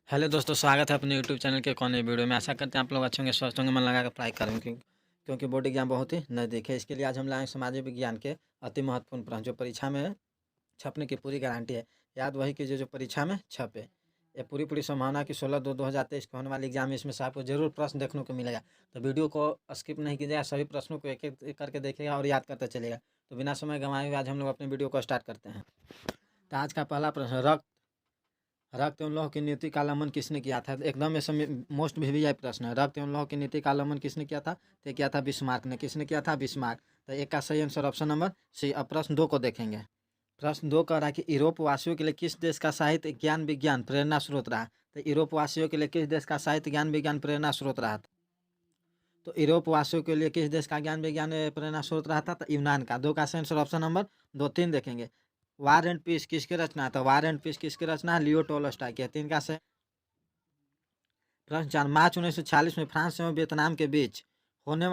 Hello दोस्तों, स्वागत है अपने यूट्यूब चैनल के कोने वीडियो में। आशा करते हैं आप लोग अच्छे होंगे, स्वस्थ होंगे, मन लगा कर पढ़ाई करेंगे क्योंकि बोर्ड एग्जाम बहुत ही नज़दीक है। इसके लिए आज हम लाए सामाजिक विज्ञान के अति महत्वपूर्ण प्रश्न जो परीक्षा में छपने की पूरी गारंटी है। याद वही कीजिए जो परीक्षा में छपे। ये पूरी संभावना की 16/2/2023 को होने वाले एग्जाम में इसमें से आपको जरूर प्रश्न देखने को मिलेगा। तो वीडियो को स्किप नहीं कीजिएगा, सभी प्रश्नों को एक एक करके देखिएगा और याद करते चलिएगा। तो बिना समय गंवाए हुए आज हम लोग अपने वीडियो को स्टार्ट करते हैं। तो आज का पहला प्रश्न, रक्त एवं लौह की नीति का उल्लंघन किसने किया था? एकदम इसमें मोस्ट वीवीआई प्रश्न है। रक्त एवं लौह की नीति का उल्लंघन किसने किया था? तो किया था बिस्मार्क ने। किसने किया था? बिस्मार्क। तो एक का सही आंसर ऑप्शन नंबर सी। अब प्रश्न 2 को देखेंगे। प्रश्न 2 कह रहा है कि यूरोप वासियों के लिए किस देश का साहित्य ज्ञान विज्ञान प्रेरणा स्रोत रहा? तो यूरोप वासियों के लिए किस देश का साहित्य ज्ञान विज्ञान प्रेरणा स्रोत रहा? तो यूरोप वासियों के लिए किस देश का ज्ञान विज्ञान प्रेरणा स्रोत रहा था? तो यूनान का। 2 का सही आंसर ऑप्शन नंबर 2 3 देखेंगे। वार एंड पीस किसकी रचना था? वार एंड पीस किसकी रचना? लियो टोल्स्टॉय की। 3 का सही। प्रश्न 4, मार्च 1946 में फ्रांस एवं वियतनाम के बीच होने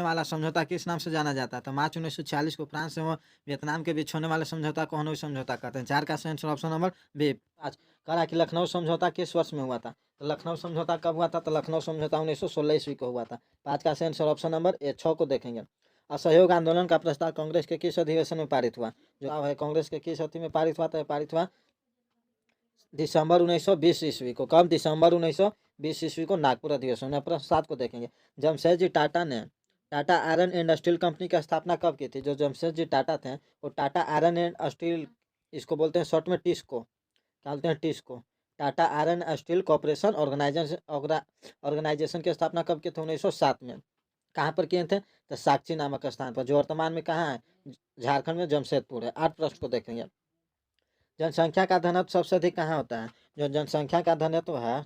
वाला समझौता किस नाम से जाना जाता है? तो मार्च 1946 को फ्रांस एवं वियतनाम के बीच होने वाले समझौता को हनोई समझौता कहते हैं। 4 का सही आंसर ऑप्शन नंबर बी। आज कहा कि लखनऊ समझौता किस वर्ष में हुआ था? तो लखनऊ समझौता कब हुआ था? तो लखनऊ समझौता 1916 ईस्वी को हुआ था। 5 का सही आंसर ऑप्शन नंबर ए। 6 को देखेंगे। असहयोग आंदोलन का प्रस्ताव कांग्रेस के किस अधिवेशन में पारित हुआ? जो है कांग्रेस के किस अति में पारित हुआ? तो पारित हुआ दिसंबर 1920 ईस्वी को। कब? दिसंबर 1920 ईस्वी को नागपुर अधिवेशन में। प्रश्न 7 को देखेंगे। जमशेदजी टाटा ने Tata iron and steel company की स्थापना कब की थी? जो जमशेदजी टाटा थे वो टाटा आयरन एंड स्टील, इसको बोलते हैं शॉर्ट में टिस्को, क्या बोलते हैं? TISCO. Tata iron steel corporation organization की स्थापना कब की थी? 1907 में। कहाँ पर किए थे? तो साक्षी नामक स्थान पर, जो वर्तमान में कहाँ है? झारखंड में जमशेदपुर है। 8 प्रश्न को देखेंगे। जनसंख्या का घनत्व सबसे अधिक कहाँ होता है? जो जनसंख्या का घनत्व है,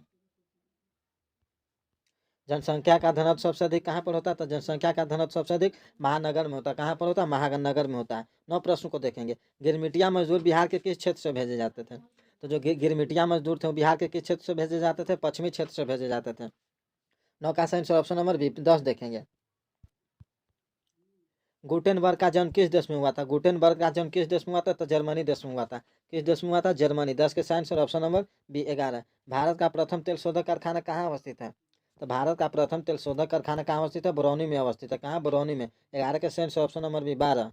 जनसंख्या का घनत्व सबसे अधिक कहाँ पर होता है? तो जनसंख्या का घनत्व सबसे अधिक महानगर में होता है। कहाँ पर होता है? महानगर में होता है। 9 प्रश्न को देखेंगे। गिरमिटिया मजदूर बिहार के किस क्षेत्र से भेजे जाते थे? तो जो गिरमिटिया मजदूर थे वो बिहार के किस क्षेत्र से भेजे जाते थे? पश्चिमी क्षेत्र से भेजे जाते थे। 9 का सही आंसर ऑप्शन नंबर बी। 10 देखेंगे। गुटेनबर्ग का जन्म किस देश में हुआ था? गुटेनबर्ग का जन्म किस देश में हुआ था? तो जर्मनी देश में हुआ था। किस देश में हुआ था? जर्मनी। 10 के साइंस और ऑप्शन नंबर बी। 11। भारत का प्रथम तेल शोधक कारखाना कहाँ अवस्थित है? तो भारत का प्रथम तेल शोधक कारखाना कहाँ अवस्थित है? बरौनी में अवस्थित है। कहाँ? बरौनी में। 11 के साइंस और option number B. 12।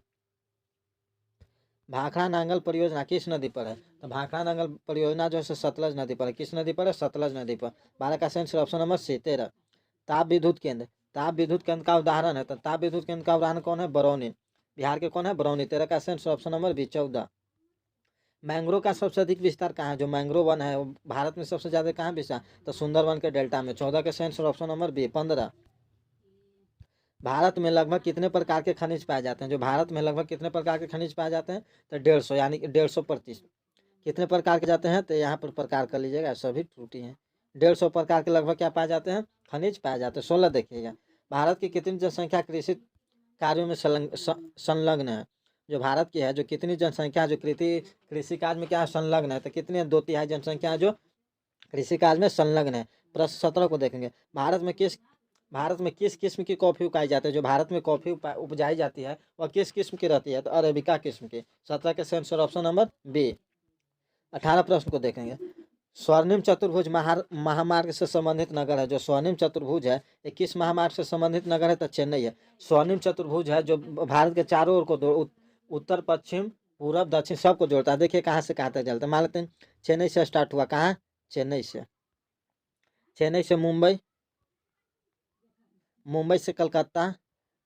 Bhakra Nangal परियोजना किस नदी पर है? तो भाखड़ा नांगल परियोजना जो है सतलज नदी पर है। किस नदी पर है? सतलज नदी पर। 12 का साइंस और ऑप्शन नंबर सी। 13। ताप विद्युत केंद्र, ताप विद्युत केंद्र का उदाहरण है। तो ताप विद्युत केंद्र का उदाहरण कौन है? बरौनी। बिहार के कौन है? बरौनी। 13 का answer option number B. 14। Mangrove का सबसे अधिक विस्तार कहाँ है? जो मैंग्रोव वन है वो भारत में सबसे ज्यादा कहाँ विस्तार? तो सुंदरवन के डेल्टा में। 14 के answer option number B. 15। Bharat में लगभग कितने प्रकार के खनिज पाए जाते हैं? जो भारत में लगभग कितने प्रकार के खनिज पाए जाते हैं? तो 150, यानी कि 150%। कितने प्रकार के जाते हैं? तो यहाँ पर प्रकार कर लीजिएगा, सभी त्रुटि हैं। 150 प्रकार के लगभग क्या पाए जाते हैं? खनिज पाए जाते हैं। 16 देखिएगा। भारत की कितनी जनसंख्या कृषि कार्यों में संलग्न है? जो भारत की है, जो कितनी जनसंख्या जो कृषि कार्य में क्या संलग्न है? तो कितनी? 2/3 जनसंख्या जो कृषि कार्य में संलग्न है। प्रश्न 17 को देखेंगे। भारत में किस किस्म की कॉफी उगाई जाती है? जो भारत में कॉफी उपजाई जाती है वह किस किस्म की रहती है? तो अरेबिका किस्म की। 17 के आंसर ऑप्शन नंबर बी। 18 प्रश्न को देखेंगे। स्वर्णिम चतुर्भुज महामार्ग से संबंधित नगर है। जो स्वर्णिम चतुर्भुज है ये किस महामार्ग से संबंधित नगर है? तो चेन्नई है। स्वर्णिम चतुर्भुज है जो भारत के चारों ओर को उत्तर पश्चिम पूरब दक्षिण सबको जोड़ता है। देखिए कहाँ से कहाँ तक चलता है। मान लेते हैं चेन्नई से स्टार्ट हुआ। कहाँ? चेन्नई से मुंबई, मुंबई से कलकत्ता,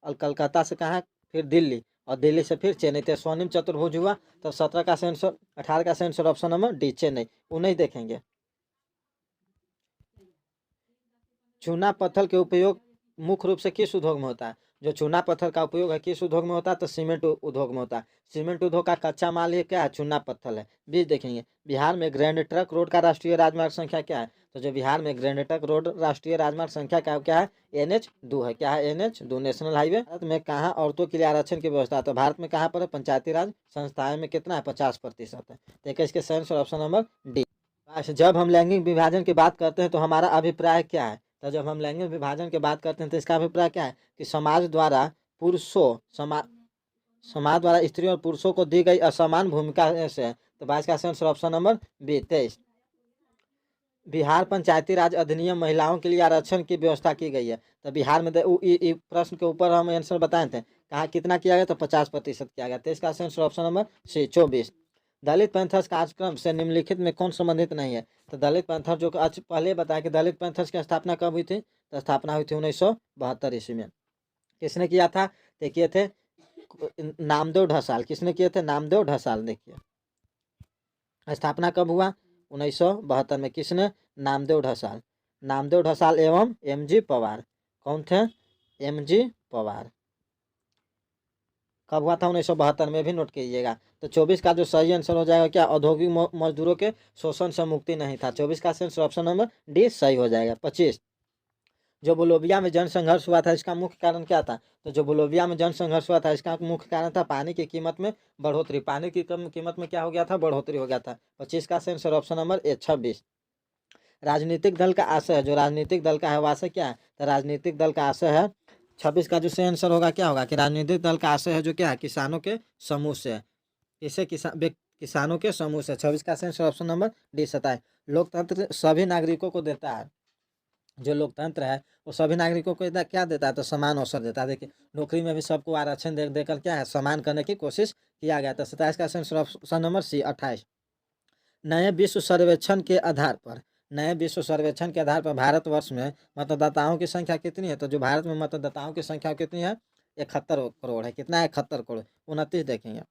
और कलकत्ता से कहाँ? फिर दिल्ली, और दिल्ली से फिर चेन्नई। तो स्वर्णिम चतुर्भुज हुआ। तो 17 का आंसर 18 का answer option number D Chennai. 19 देखेंगे। चूना पत्थर के उपयोग मुख्य रूप से किस उद्योग में होता है? जो चूना पत्थर का उपयोग है किस उद्योग में होता है? तो सीमेंट उद्योग में होता है। सीमेंट उद्योग का कच्चा माल ये क्या है? चूना पत्थर है। 20 देखेंगे। बिहार में ग्रैंड ट्रक रोड का राष्ट्रीय राजमार्ग संख्या क्या है? तो जो बिहार में ग्रैंड ट्रक रोड राष्ट्रीय राजमार्ग संख्या क्या है? NH 2 है। क्या है? NH 2 national highway. भारत में कहाँ औरतों के लिए आरक्षण की व्यवस्था है? तो भारत में कहाँ पर है? पंचायती राज संस्थाएं में कितना है? 50% है। देखिए इसके सही आंसर ऑप्शन नंबर डी। जब हम लैंगिक विभाजन की बात करते हैं तो हमारा अभिप्राय क्या है? तो जब हम लैंगिक विभाजन की बात करते हैं तो इसका अभिप्राय क्या है? कि समाज द्वारा स्त्रियों और पुरुषों को दी गई असमान भूमिका से है। तो 22 का answer option number B. 23। Bihar Panchayati Raj अधिनियम महिलाओं के लिए आरक्षण की व्यवस्था की गई है। तो बिहार में प्रश्न के ऊपर हम आंसर बताए थे, कहा कितना किया गया, तो 50% किया गया। तो इसका आंसर ऑप्शन नंबर सी 24। दलित पैंथर्स कार्यक्रम से निम्नलिखित में कौन संबंधित नहीं है। तो दलित पैंथर जो आज पहले बताया कि दलित पैंथर्स की स्थापना कब हुई थी, तो स्थापना हुई थी 1972 ईस्वी में। किसने किया था, तो किए थे नामदेव ढसाल। किसने किए थे, नामदेव ढसाल। देखिए स्थापना कब हुआ, 1972 में। किसने, नामदेव ढसाल। नामदेव ढसाल एवं एमजी पवार। कौन थे, एमजी पवार। कब हुआ था, 1972 में, भी नोट कीजिएगा। तो 24 का जो सही आंसर हो जाएगा क्या, औद्योगिक मजदूरों के शोषण से मुक्ति नहीं था। 24 का आंसर ऑप्शन नंबर डी सही हो जाएगा। 25, जो बोलोविया में जनसंघर्ष हुआ था, इसका मुख्य कारण क्या था। तो जो बोलोविया में जनसंघर्ष हुआ था, इसका मुख्य कारण था पानी की कीमत में बढ़ोतरी। पानी की कीमत में क्या हो गया था, बढ़ोतरी हो गया था। 25 का आंसर ऑप्शन नंबर ए 26। राजनीतिक दल का आशय है, जो राजनीतिक दल का है वो आशय क्या है, तो राजनीतिक दल का आशय है 26 का जो सही आंसर होगा क्या होगा, कि राजनीतिक दल का आशय है जो क्या है, किसानों के समूह से। किसे, किसानों के समूह से। 26 का आंसर ऑप्शन नंबर डी 27। लोकतंत्र सभी नागरिकों को देता है। जो लोकतंत्र है वो सभी नागरिकों को क्या देता है, तो समान अवसर देता है। देखिए नौकरी में भी सबको आरक्षण देकर क्या है, समान करने की कोशिश किया गया था। 27 का आंसर ऑप्शन नंबर सी 28। नए विश्व सर्वेक्षण के आधार पर, नए विश्व सर्वेक्षण के आधार पर भारतवर्ष में मतदाताओं की संख्या कितनी है। तो जो भारत में मतदाताओं की संख्या कितनी है, 71 करोड़ है। कितना है, 71 करोड़। 29 देखेंगे।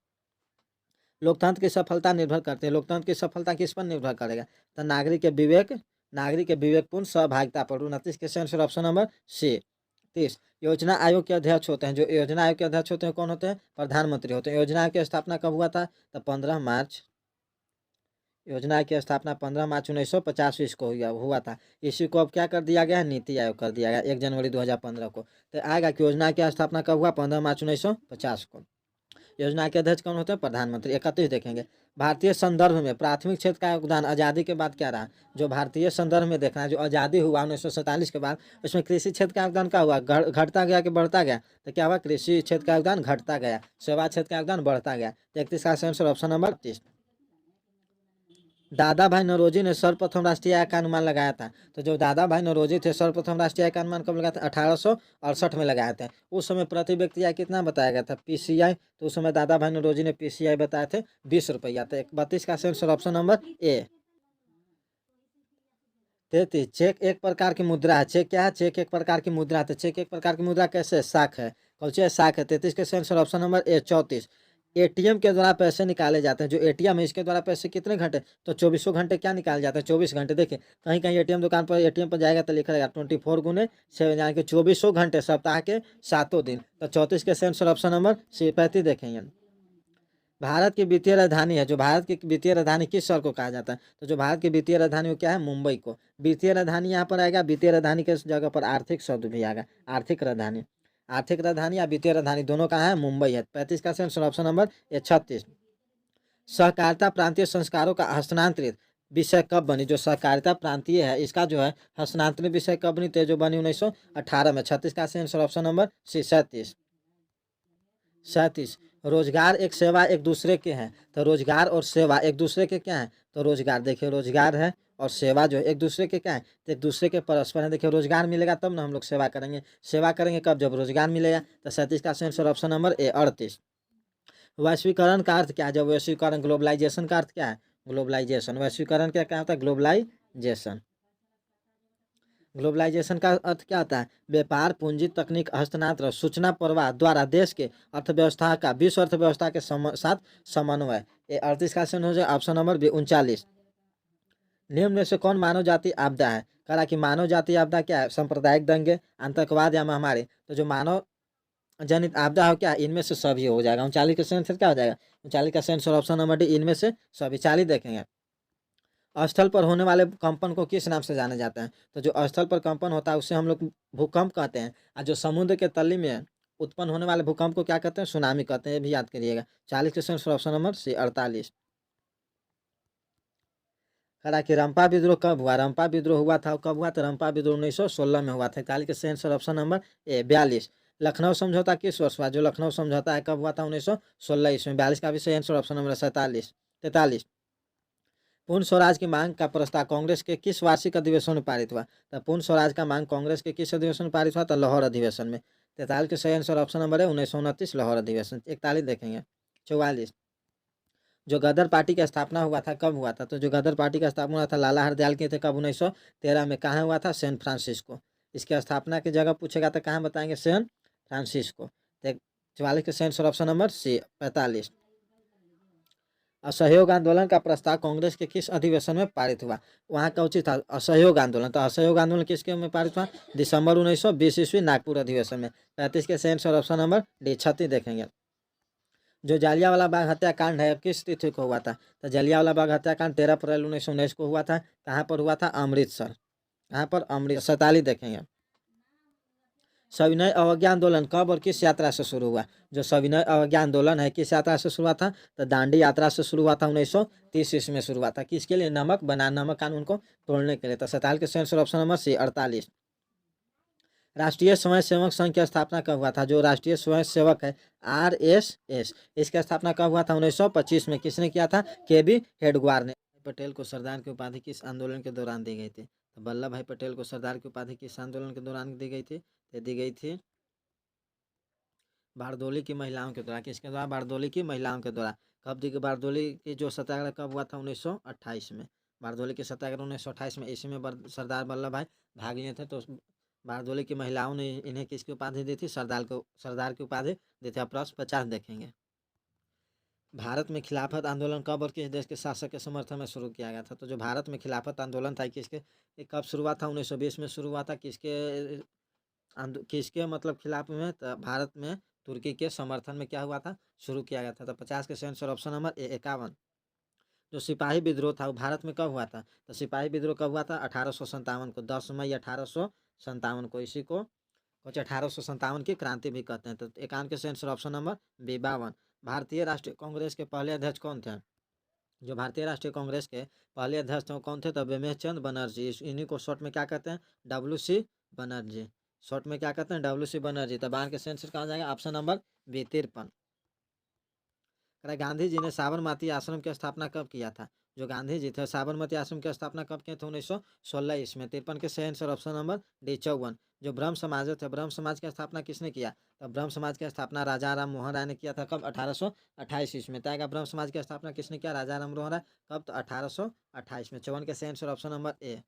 लोकतंत्र की सफलता निर्भर करती है, लोकतंत्र की सफलता किस पर निर्भर करेगा, तो नागरिक के विवेक, नागरिक के विवेकपूर्ण सहभागिता पर। 29 के आंसर ऑप्शन नंबर सी। 30, योजना आयोग के अध्यक्ष होते हैं, जो योजना आयोग के अध्यक्ष होते हैं कौन होते हैं, प्रधानमंत्री होते हैं। योजना आयोग की स्थापना कब हुआ था, तो 15 मार्च। योजना की स्थापना 15 मार्च 1950 को हुआ था। इसी को अब क्या कर दिया गया है, नीति आयोग कर दिया गया 1 जनवरी 2015 को। तो आएगा कि योजना की स्थापना कब हुआ, 15 मार्च 1950 को। योजना के अध्यक्ष कौन होते हैं, प्रधानमंत्री। 31 देखेंगे। भारतीय संदर्भ में प्राथमिक क्षेत्र का योगदान आज़ादी के बाद क्या रहा। जो भारतीय संदर्भ में देखना है, जो आज़ादी हुआ 1947 के बाद, उसमें कृषि क्षेत्र का योगदान क्या हुआ, घटता गया कि बढ़ता गया, तो क्या हुआ, कृषि क्षेत्र का योगदान घटता गया, सेवा क्षेत्र का योगदान बढ़ता गया। 31 का आंसर ऑप्शन नंबर 30। दादा भाई नौरोजी ने सर्वप्रथम राष्ट्रीय आय का अनुमान लगाया था। तो जो दादा भाई नौरोजी थे, सर्वप्रथम राष्ट्रीय आय का अनुमान कब लगाया था, 1868 में लगाया था। उस समय प्रति व्यक्ति आय कितना बताया गया था, पीसीआई। तो उस समय दादा भाई नौरोजी ने पीसीआई बताए थे 20 रुपया। तो 32 का answer option number A. 33, cheque एक प्रकार की मुद्रा है। चेक क्या है, चेक एक प्रकार की मुद्रा है। तो चेक एक प्रकार की मुद्रा कैसे है, साख है। कौन सी है, साख है। 33 के आंसर ऑप्शन नंबर ए 34। एटीएम के द्वारा पैसे निकाले जाते हैं, जो एटीएम है इसके द्वारा पैसे कितने घंटे, तो 24 घंटे क्या निकाले जाते हैं, 24 घंटे। देखिए कहीं कहीं एटीएम दुकान पर, एटीएम पर जाएगा तो लिखा रहेगा 24 × 7, यानी कि 24 घंटे, सप्ताह के 7 दिन। तो 34 के आंसर ऑप्शन नंबर सी 35 देखेंगे। भारत की वित्तीय राजधानी है, जो भारत की वित्तीय राजधानी किस शहर को कहा जाता है, तो जो भारत की वित्तीय राजधानी वो क्या है, मुंबई को। वित्तीय राजधानी यहाँ पर आएगा, वित्तीय राजधानी के जगह पर आर्थिक शब्द भी आएगा, आर्थिक राजधानी। आर्थिक राजधानी या वित्तीय राजधानी दोनों कहाँ है, मुंबई है। 35 का आंसर ऑप्शन नंबर ए 36। सहकारिता प्रांतीय संस्कारों का हस्तांतरित विषय कब बनी। जो सहकारिता प्रांतीय है इसका जो है हस्तांतरित विषय कब बनी, तो जो बनी 1918 में। 36 का आंसर ऑप्शन नंबर सी 37। 37, रोजगार एक सेवा एक दूसरे के हैं। तो रोजगार और सेवा एक दूसरे के क्या है, तो रोजगार। देखिए रोजगार है और सेवा जो है एक दूसरे के क्या है, तो एक दूसरे के परस्पर है। देखिए रोजगार मिलेगा तब ना हम लोग सेवा करेंगे, सेवा करेंगे कब, जब रोजगार मिलेगा। तो 37 का आंसर ऑप्शन नंबर ए 38। वैश्वीकरण का अर्थ क्या है, जब वैश्वीकरण, ग्लोबलाइजेशन का अर्थ क्या है, ग्लोबलाइजेशन। वैश्वीकरण क्या होता है, ग्लोबलाइजेशन। ग्लोबलाइजेशन का अर्थ क्या होता है, व्यापार, पूंजी, तकनीक, हस्तांतरण, सूचना प्रवाह द्वारा देश के अर्थव्यवस्था का विश्व अर्थव्यवस्था के साथ समन्वय। ये 38 का आंसर हो जाए ऑप्शन नंबर बी 39। निम्न में से कौन मानव जाति आपदा है, कहा कि मानव जाति आपदा क्या है, सांप्रदायिक दंगे, आतंकवाद या महामारी। तो जो मानव जनित आपदा हो क्या, इनमें से सभी हो जाएगा। 39 का आंसर क्या हो जाएगा, 39 का आंसर ऑप्शन नंबर डी इनमें से सभी। 40 देखेंगे। स्थल पर होने वाले कंपन को किस नाम से जाना जाता है, तो जो स्थल पर कंपन होता है उसे हम लोग भूकंप कहते हैं। और जो समुद्र के तली में उत्पन्न होने वाले भूकंप को क्या कहते हैं, सुनामी कहते हैं, ये भी याद करिएगा। 40 के आंसर ऑप्शन नंबर सी 48। कहा कि रंपा विद्रोह कब हुआ, रंपा विद्रोह हुआ था कब हुआ, तो रंपा विद्रोह 1916 में हुआ था। 41 के आंसर ऑप्शन नंबर ए 42। लखनऊ समझौता किस वर्ष हुआ, जो लखनऊ समझौता है कब हुआ था, 1916 ईस्वी में। 42 का भी सही आंसर ऑप्शन नंबर 47 43। पूर्ण स्वराज की मांग का प्रस्ताव कांग्रेस के किस वार्षिक अधिवेशन में पारित हुआ? तो पूर्ण स्वराज का मांग कांग्रेस के किस अधिवेशन में पारित हुआ? तो लाहौर अधिवेशन में। 43 के सही आंसर ऑप्शन नंबर है 1929 लाहौर अधिवेशन। 41 देखेंगे। 44 जो गदर पार्टी का स्थापना हुआ था कब हुआ था? तो जो गदर पार्टी का स्थापना हुआ था लाला हरदयाल के थे कब? 1913 में। कहाँ हुआ था? San Francisco. इसकी स्थापना की जगह पूछेगा तो कहाँ बताएंगे? San Francisco. 44 के सही आंसर ऑप्शन नंबर सी। 45 असहयोग आंदोलन का प्रस्ताव कांग्रेस के किस अधिवेशन में पारित हुआ? वहाँ का उचित था असहयोग आंदोलन। तो असहयोग आंदोलन किसके में पारित हुआ? दिसंबर 1920 ईस्वी नागपुर अधिवेशन में। 35 के सही आंसर ऑप्शन नंबर डी। 36 देखेंगे। जो जालियांवाला बाग हत्याकांड है किस तिथि को हुआ था? तो जालियांवाला बाग हत्याकांड 13 अप्रैल 1919 को हुआ था। कहाँ पर हुआ था? अमृतसर। कहाँ पर? अमृतसर। 47 देखेंगे। सविनय अवज्ञा आंदोलन कब और किस यात्रा से शुरू हुआ? जो सविनय अवज्ञा आंदोलन है किस यात्रा से शुरू हुआ था? तो दांडी यात्रा से शुरू हुआ था। 1930 ईस्वी में शुरू हुआ था। किसके लिए? नमक कानून को तोड़ने के लिए। तो 47 के सही आंसर ऑप्शन नंबर सी। 48 राष्ट्रीय स्वयं सेवक संघ की स्थापना कब हुआ था? जो राष्ट्रीय स्वयं सेवक है RSS, इसकी स्थापना कब हुआ था? 1925 में। किसने किया था? KB हेडगेवार ने। पटेल को सरदार की उपाधि किस आंदोलन के दौरान दी गई थी? तो वल्लभ भाई पटेल को सरदार की उपाधि किस आंदोलन के दौरान दी गई थी? तो दी गई थी बारदोली की महिलाओं के द्वारा। किसके द्वारा? बारदोली की महिलाओं के द्वारा। कब दी गई? बारदोली की जो सत्याग्रह कब हुआ था? 1928 में। बारदोली के सत्याग्रह 1928 में। इसी में सरदार वल्लभ भाई भाग लिए थे। तो बारदोली की महिलाओं ने इन्हें किसकी उपाधि दी थी? सरदार की उपाधि दी थी। प्रश्न 50 देखेंगे। भारत में खिलाफत आंदोलन कब और किस देश के शासक के समर्थन में शुरू किया गया था? तो जो भारत में खिलाफत आंदोलन था किसके ये कब शुरू हुआ था? 1920 में शुरू हुआ था। किसके मतलब खिलाफ में? तो भारत में तुर्की के समर्थन में क्या हुआ था? शुरू किया गया था। तो 50 के सही आंसर ऑप्शन नंबर ए। 51 जो सिपाही विद्रोह था वो भारत में कब हुआ था? तो सिपाही विद्रोह कब हुआ था? 1857 को। 10 मई 1857 को। इसी को कुछ 1857 की क्रांति भी कहते हैं। तो 51 के सही आंसर ऑप्शन नंबर बी। 52 भारतीय राष्ट्रीय कांग्रेस के पहले अध्यक्ष कौन थे? जो भारतीय राष्ट्रीय कांग्रेस के पहले अध्यक्ष थे वो कौन थे? तो बिमल चंद्र बनर्जी। इन्हीं को शॉर्ट में क्या कहते हैं? WC बनर्जी। शॉर्ट में क्या कहते हैं? WC बनर्जी। तो बाहर के सही आंसर कहा जाएगा option number B. 53 Gandhi ji ने साबरमती आश्रम की स्थापना कब किया था? जो गांधी जी थे साबरमती आश्रम की स्थापना कब किए थे? 1916 ईस्वी में। 53 के सही आंसर ऑप्शन नंबर डी। 54 जो ब्रह्म समाज थे ब्रह्म समाज की स्थापना किसने किया? तो ब्रह्म समाज की स्थापना राजा राम मोहन राय ने किया था। कब? 1828 ईस्वी में। तय ब्रह्म समाज की स्थापना किसने किया? राजा राम मोहन राय। कब? तो 1828 में। 54 के सही आंसर ऑप्शन नंबर ए।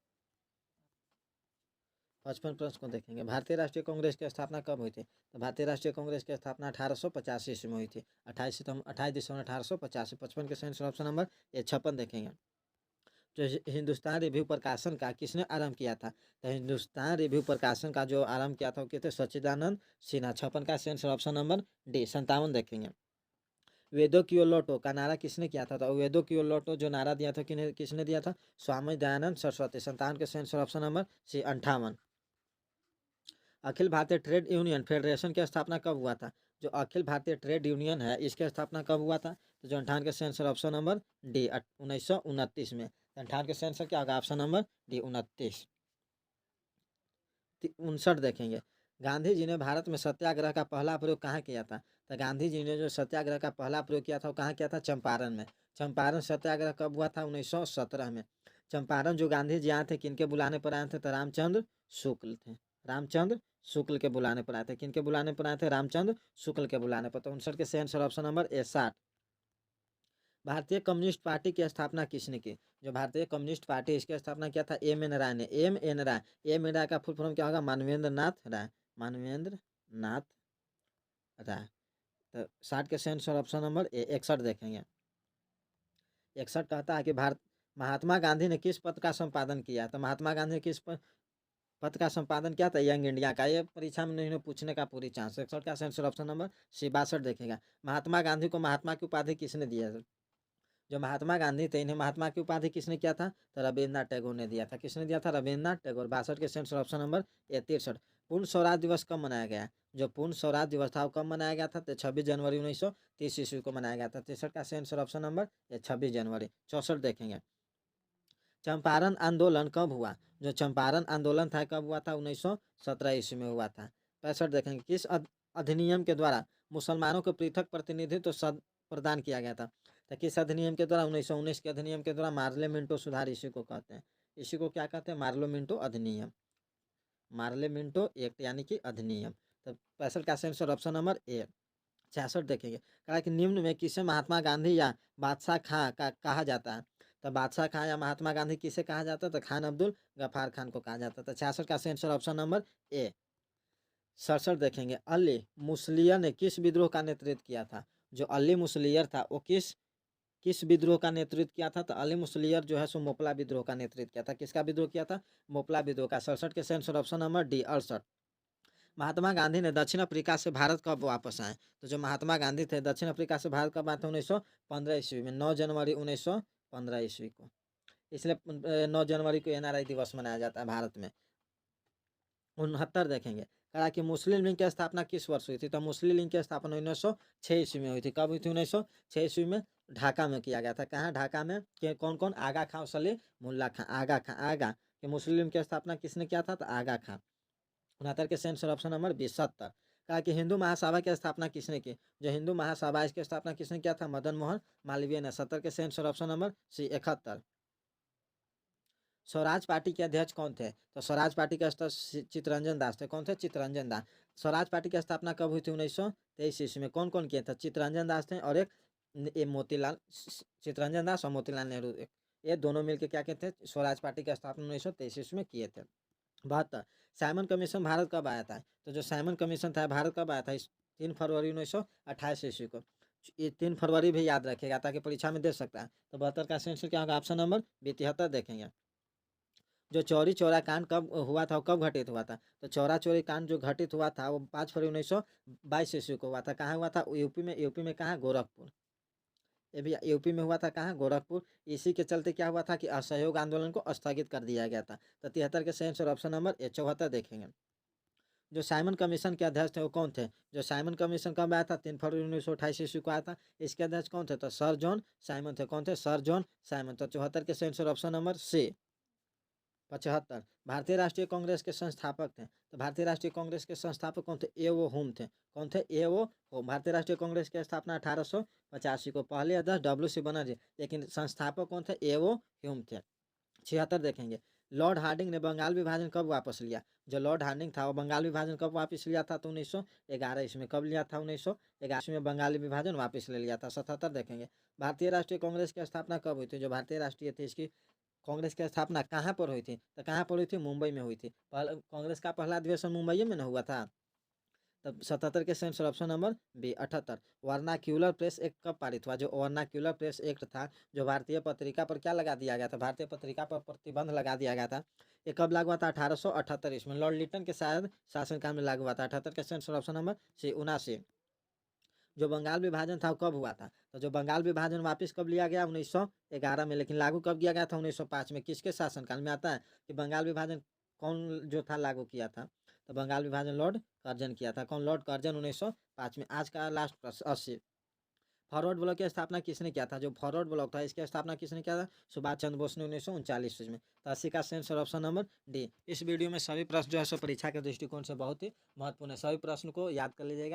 55 प्रश्न को देखेंगे। भारतीय राष्ट्रीय कांग्रेस की स्थापना कब हुई थी? तो भारतीय राष्ट्रीय कांग्रेस की स्थापना 1885 ईस्वी में हुई थी। 28 दिसंबर 1885। 55 के सही ऑप्शन नंबर ए। 56 देखेंगे। जो हिंदुस्तान रिव्यू प्रकाशन का किसने आरंभ किया था? तो हिंदुस्तान रिव्यू प्रकाशन का जो आरंभ किया था वो कहते सच्चिदानंद सिन्हा। 56 का सही आंसर ऑप्शन नंबर डी। 57 देखेंगे। वेदों की ओर लौटो का नारा किसने किया था? तो वेदों की ओर लौटो जो नारा दिया था किसने दिया था? स्वामी दयानंद सरस्वती। 57 के सही आंसर ऑप्शन नंबर सी। 58 Akhil Bharatiya trade union federation की स्थापना कब हुआ था? जो अखिल भारतीय ट्रेड यूनियन है इसकी स्थापना कब हुआ था? तो जो 58 के सही आंसर ऑप्शन नंबर डी। 1929 में। 58 के सही आंसर क्या होगा? Option number D 29। 59 देखेंगे। गांधी जी ने भारत में सत्याग्रह का पहला प्रयोग कहाँ किया था? तो गांधी जी ने जो सत्याग्रह का पहला प्रयोग किया था वो कहाँ किया था? चंपारण में। चंपारण सत्याग्रह कब हुआ था? 1917 में। चंपारण जो गांधी जी आए थे किनके बुलाने पर आए थे? तो रामचंद्र शुक्ल थे। रामचंद्र शुक्ल के बुलाने पर आए थे। किनके बुलाने पर आए थे? रामचंद्र शुक्ल के बुलाने पर। तो 59 के सही आंसर ऑप्शन नंबर ए। 60 भारतीय कम्युनिस्ट पार्टी की स्थापना किसने की? जो भारतीय कम्युनिस्ट पार्टी इसकी स्थापना किया था M N राय ने। M N राय। M N राय का फुल फॉर्म क्या होगा? मानवेंद्र नाथ राय। मानवेंद्र नाथ राय। तो 60 के सही आंसर ऑप्शन नंबर ए। 61 देखेंगे। 61 कहता है कि भारत महात्मा गांधी ने किस पत्र का संपादन किया? तो महात्मा गांधी ने किस पत्र का संपादन किया था? यंग इंडिया का। ये परीक्षा में नहीं पूछने का पूरी चांस। 61 का सही आंसर ऑप्शन नंबर सी। 62 देखेगा। महात्मा गांधी को महात्मा की उपाधि किसने दिया? जो महात्मा गांधी थे इन्हें महात्मा की उपाधि किसने किया था? तो रविन्द्रनाथ टैगोर ने दिया था। किसने दिया था? रविन्द्रनाथ टैगोर। 62 के आंसर ऑप्शन नंबर ए। 63 पूर्ण स्वराज दिवस कब मनाया गया? जो पूर्ण स्वराज दिवस था वो कब मनाया गया था? तो 26 जनवरी 1930 ईस्वी को मनाया गया था। 63 का सही आंसर ऑप्शन नंबर ए। 26 जनवरी। 64 देखेंगे। चंपारण आंदोलन कब हुआ? जो चंपारण आंदोलन था कब हुआ था? 1917 ईस्वी में हुआ था। 65 देखेंगे। किस अधिनियम के द्वारा मुसलमानों को पृथक प्रतिनिधित्व प्रदान किया गया था? तो किस अधिनियम के द्वारा? 1919 के अधिनियम के द्वारा मार्ले मिंटो सुधार इसी को कहते हैं। इसी को क्या कहते हैं? मार्लो मिंटो अधिनियम, मार्ले मिंटो एक्ट यानी कि अधिनियम। तो 65 का आंसर ऑप्शन नंबर ए। 66 देखेंगे, कहा कि निम्न में किसे महात्मा गांधी या बादशाह खां का कहा जाता है? तो बादशाह खां या महात्मा गांधी किसे कहा जाता है? तो खान अब्दुल गफ्फार खान को कहा जाता है। तो 66 का आंसर ऑप्शन नंबर ए। 67 देखेंगे, अली मुसलियर ने किस विद्रोह का नेतृत्व किया था? जो अली मुसलियर था वो किस किस विद्रोह का नेतृत्व किया था? तो अली मुसलियर जो है सो मोपला विद्रोह का नेतृत्व किया था। किसका विद्रोह किया था? मोपला विद्रोह का। 67 के answer option number D 68। Mahatma Gandhi ने दक्षिण अफ्रीका से भारत कब वापस आए? तो जो महात्मा गांधी थे दक्षिण अफ्रीका से भारत कब आए थे? 1915 ईस्वी में, 9 जनवरी 1915 ईस्वी को। इसलिए 9 जनवरी को NRI दिवस मनाया जाता है भारत में। 69 देखेंगे, कहा कि मुस्लिम लीग की स्थापना किस वर्ष हुई थी? तो मुस्लिम लीग की स्थापना 1906 ईस्वी में हुई थी। कब हुई थी? 1906 ईस्वी में ढाका में किया गया था। कहाँ? ढाका में। कौन कौन? आगा खां और सलीम मुल्ला खां। आगा खां, आगा कि मुस्लिम लीग की स्थापना किसने किया था? तो आगा खां। 69 के आंसर ऑप्शन नंबर 72। कहा कि हिंदू महासभा की स्थापना किसने की? जो हिंदू महासभा इसकी स्थापना किसने किया था? मदन मोहन मालवीय ने। 70 के answer option number C 71। Swaraj party के अध्यक्ष कौन थे? तो स्वराज पार्टी के अध्यक्ष चित्तरंजन दास थे। कौन थे? चित्तरंजन दास। स्वराज पार्टी की स्थापना कब हुई थी? 1923 ईस्वी में। कौन कौन किए थे? चित्तरंजन दास थे और एक मोतीलाल, चित्तरंजन दास और मोतीलाल नेहरू, ये दोनों मिलकर क्या कहते हैं? स्वराज पार्टी की स्थापना 1923 ईस्वी में किए थे। 72, साइमन कमीशन भारत कब आया था? तो जो साइमन कमीशन था भारत कब आया था? 3 फरवरी 1928 ईस्वी को। ये 3 फरवरी भी याद रखेगा ताकि परीक्षा में दे सकता है। तो 72 का आंसर क्या होगा? ऑप्शन नंबर 73 देखेंगे। जो चौरी चौरा कांड कब हुआ था, कब घटित हुआ था? तो चौरा चौरी कांड जो घटित हुआ था वो 5 फरवरी 1922 ईस्वी को हुआ था। कहाँ हुआ था? यूपी में। यूपी में कहाँ? गोरखपुर। ये भी यूपी में हुआ था। कहाँ? गोरखपुर। इसी के चलते क्या हुआ था कि असहयोग आंदोलन को स्थगित कर दिया गया था। तो 73 के सही आंसर ऑप्शन नंबर ए। 74 देखेंगे, जो साइमन कमीशन के अध्यक्ष थे वो कौन थे? जो साइमन कमीशन कब आया था? 3 फरवरी 1928 ईस्वी को आया था। इसके अध्यक्ष कौन थे? तो सर जॉन साइमन थे। कौन थे? Sir John Simon. तो 74 के सही आंसर ऑप्शन नंबर सी। 75, भारतीय राष्ट्रीय कांग्रेस के संस्थापक थे। तो भारतीय राष्ट्रीय कांग्रेस के संस्थापक कौन थे? ए ओ होम थे। कौन थे? ए ओ होम। भारतीय राष्ट्रीय कांग्रेस की स्थापना 1885 को। पहले अध्यक्ष WC बनर्जी, लेकिन संस्थापक कौन थे? ए ओ ह्यूम थे। 76 देखेंगे, लॉर्ड हार्डिंग ने बंगाल विभाजन कब वापस लिया? जो लॉर्ड हार्डिंग था वो बंगाल विभाजन कब वापस लिया था? तो 1911 ईस्वी में। कब लिया था? 1911 में बंगाली विभाजन वापस ले लिया था। 77 देखेंगे, भारतीय राष्ट्रीय कांग्रेस की स्थापना कब हुई थी? जो भारतीय राष्ट्रीय थी इसकी कांग्रेस की स्थापना कहाँ पर हुई थी? तो कहाँ पर हुई थी? मुंबई में हुई थी। कांग्रेस का पहला अधिवेशन मुंबई में न हुआ था। तब 77 के सही answer option number B. 78, vernacular press act कब पारित हुआ? जो वर्नाक्यूलर प्रेस एक्ट था, जो भारतीय पत्रिका पर क्या लगा दिया गया था? भारतीय पत्रिका पर प्रतिबंध लगा दिया गया था। ये कब लागू हुआ था? 1878 ईस्वी में। लॉर्ड लिटन के शायद शासनकाल में लागू हुआ था। 78 के सही आंसर ऑप्शन नंबर सी 79। जो बंगाल विभाजन था वो कब हुआ था? तो जो बंगाल विभाजन वापस कब लिया गया? 1911 में। लेकिन लागू कब किया गया था? 1905 में। किसके शासनकाल में आता है कि बंगाल विभाजन कौन जो था लागू किया था? तो बंगाल विभाजन लॉर्ड कर्जन किया था। कौन? Lord Curzon. 1905 में। आज का लास्ट प्रश्न 80, फॉरवर्ड ब्लॉक की स्थापना किसने किया था? जो फॉरवर्ड ब्लॉक था इसकी स्थापना किसने किया था? सुभाष चंद्र बोस ने 1939 में। तो 80 का आंसर ऑप्शन नंबर डी। इस वीडियो में सभी प्रश्न जो है सो परीक्षा के दृष्टिकोण से बहुत ही महत्वपूर्ण है। सभी प्रश्न को याद कर लीजिएगा।